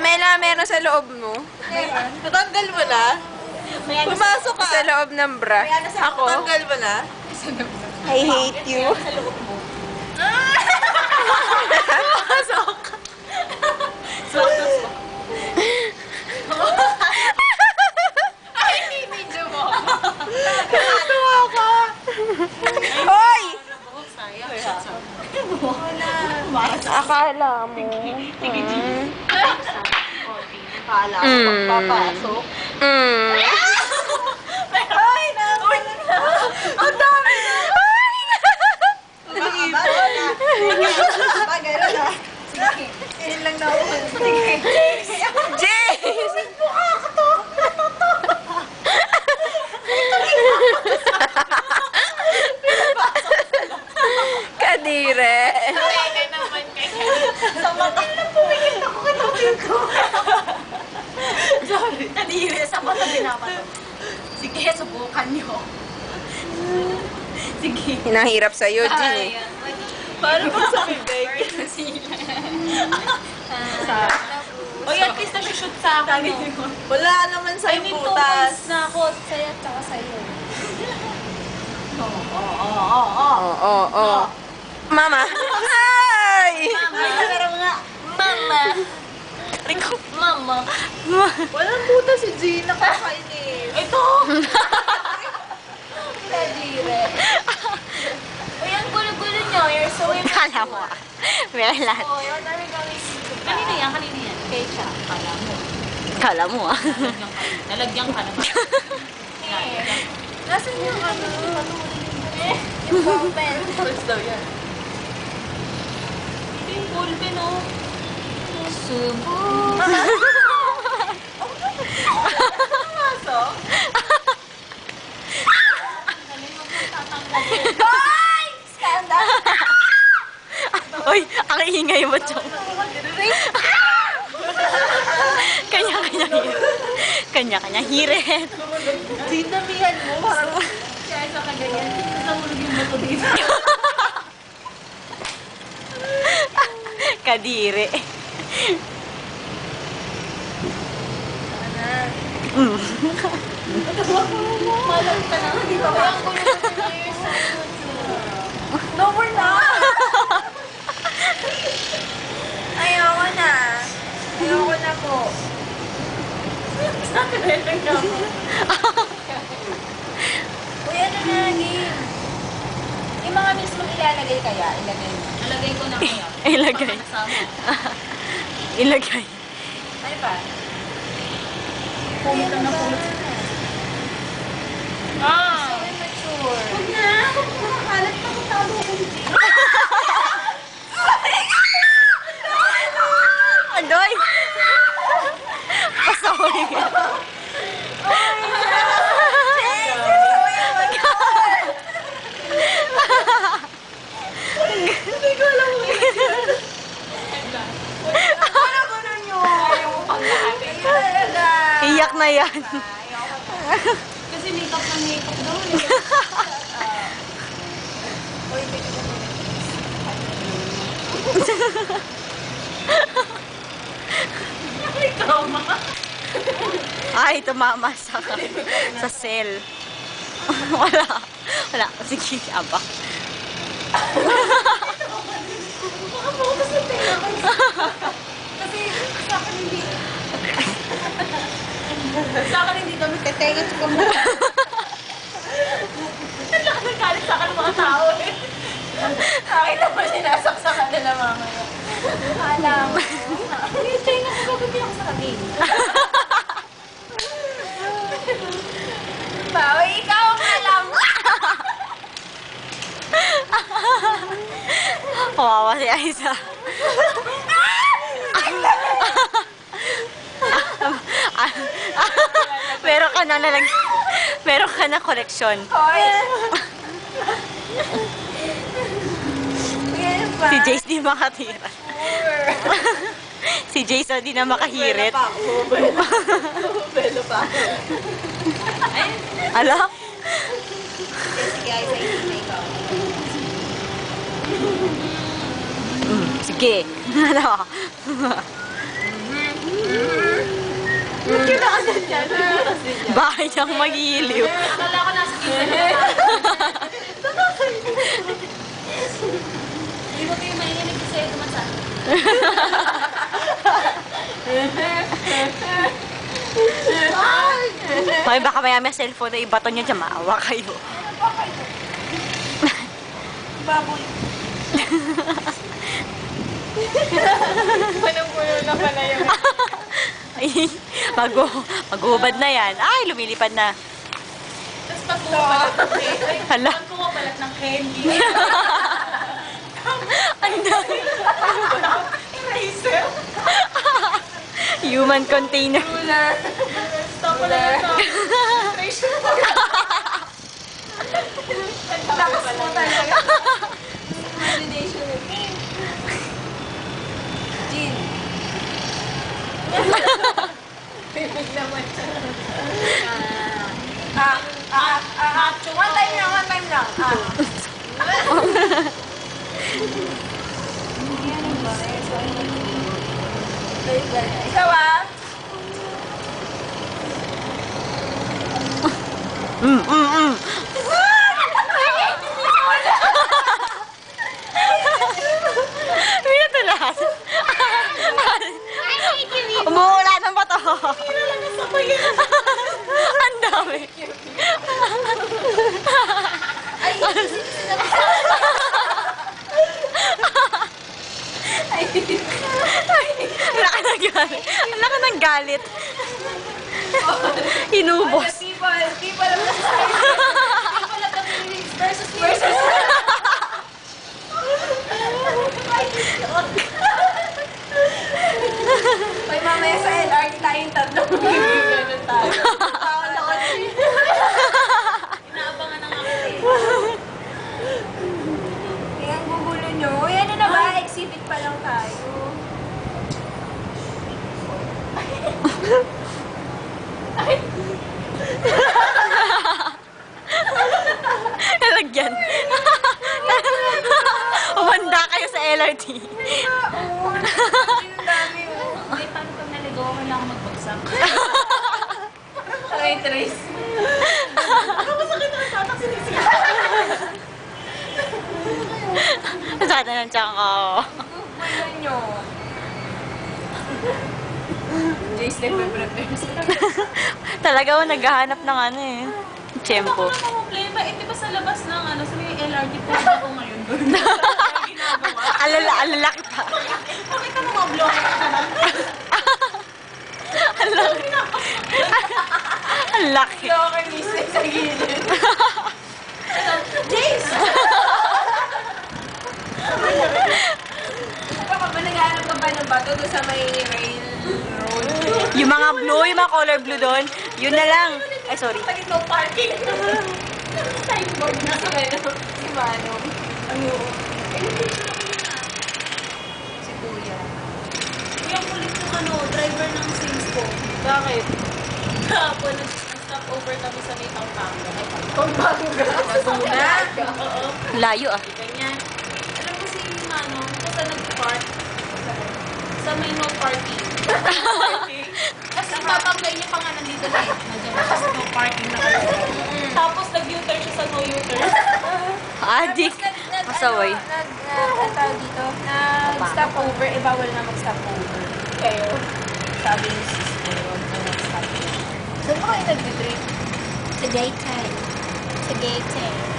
Mela, meron sa loob mo. Natanggal mo na? Pumasok ka. Sa loob ng bra. Ako? Natanggal mo na? I hate you. Pumasok. Ay, hindi mo. Tuwa ka. Hoy! Akala mo. Akala ko magpapasok. Ay, naman na. Ang dami na. Sige, bagay na na. Sige, yun lang na ako. Sige. Jace! Kadire. Pwede naman kayo. Sa mata na pumigil ako katabi ko. Sorry. Nadiri, sa mata binabato. Sige, subukan nyo. Sige. Hinahirap sa'yo, Jean eh. Paano ba sa bibig? Oy, at least nasushoot sa akin. Wala naman sa I need 2 butas. points na ako sa'yo at saka sa'yo. Oo. Mama. Hi! Mama! Rico, mama! Walang butas si Gina, kakainis. Ito! Nadire. Uy, ang gulo-gulo nyo. You're so Kala mo ah. Meron lahat. Oh, you're very going Kanina yan, kanina yan. Kay Cha. Kala mo. Kala mo ah. Nalagyan ka naman. Nasaan yung ano? Yung ballpen. First daw yan. Ito yung ballpen, oh. Subo. Pumasok? Hoy! Scandal! Uy, ang ingay mo, Chong. Kanya-kanya hirit. Kanya-kanya hirit. Dinamihan mo, parang Kaya sa kaganyan, nahulog yung bato dito. Kadire. Malam ka na. Hindi pa ba? Ang gulo na years. no, we're not. Ayoko na. Ayoko na po. Sa akin lang ako. Uy, ano na, game? Yung mga mismo ilalagay kaya, ilagay mo. Nalagay ko na kaya. Ilagay. Kasama. Ilagay. Ano ba? Pulot lang na pulot. Ah. So immature. Huwag na. Huwag na. Makalat pa kung talo ko ni Gina. Andoy! Pasaway ka. Hindi ko alam mo yun. Ano ganun yun? Ayaw mo pang lahat. Iyak na yan. Kasi makeup na makeup daw. Uy, pwede ko Ay, tumama sa cell. Wala. Wala. Sige, abak. Makapokus yung tenga ko. Kasi sa akin hindi. Sa akin hindi kami tetenga sa kamura. Ang lakas ng galit sa akin ng mga tao eh. Nakita mo sinasaksakan na ng mga yun. Akala mo. Yung tenga ko gagawin ako sa kanina. Bawi, ikaw ang alam. Kawawa si Aiza. Meron ka na meron ka na koleksyon. Hoy! Yan ba? Si Jace di makatira. Si Jace di na makahirit. Belo pa ako. Ala? Sige, ay sa hindi makeup. Sige. Ano? Bahay niyang magiliw. Akala ko nasa gilid na Hindi mo kayo mainginig kasi ito mata. May baka may cellphone na ibato niyo dyan, maawa kayo. Baboy. Punong-puno na pala yun. Ay, mag-uubad na yan. Ay, lumilipad na. Tapos pagkukapalat ng candy. Hala. Pagkukapalat ng candy. Ang dami. Eraser. Human container. Ruler. Stop pala yung top. Eraser mo. Lakas mo talaga. Imagination. Jean. Bibig naman siya. One time lang, one time lang. Ikaw ah. Hindi na ito lahat. Umuula ng bato. Ang dami. Ang laki ng galit. Ang laki ng galit. Inubos. People of the side. People of the Philippines versus May mamaya sa LRT tayong tatlo. Ganun tayo. Tao na kasi. Inaabangan ng ako eh. Kaya ang gugulo nyo. Yan na ba? Exhibit pa lang tayo. Nalagyan. Umanda kayo sa LRT. Oo. Ang dami oh. Hindi, paano pag naligaw ako na ako magbagsak? Okay, Trace. Ako sakit na sa atak sinisigaw. Sana ng tiyan ko. Gugulo nyo. Jace, nagpe-prepare sa Talaga ako naghahanap ng ano eh. Tiyempo. Ako na problema, eh, di ba sa labas ng ano, sa may LRT po ako ngayon doon. Ginagawa. Alala kita. Pakita mo mga vlog ka lang. Ang laki. Ito ako mismo sa gilid. Jace! Baka ba naghahanap ka ba ng bato doon sa may railroad? Yung mga blue, yung mga color blue doon, yun na lang. Ay, sorry. Pagit no parking. Signboard na si Manong. Si Manong. Ano? Si Kuya. Yung kulit ng ano, driver ng Sims ko. Bakit? Kahapon, nag-stop over kami sa may Pampanga. Pampanga. Pampanga. Oo. Layo ah. Ganyan. Alam mo si Manong, basta nag-park sa may no parking. Kasi papanggay niya pa nga nandito na eh. Nandiyan pa sa no parking na kayo. Tapos nag-U-turn siya sa no U-turn. Adik. Masaway. Ang tawag dito, nag-stop over, eh bawal na mag-stop over. Kayo, sabi ni sister, huwag na mag-stop over. Saan ba kayo nag-trip? Sa daytime. Sa daytime.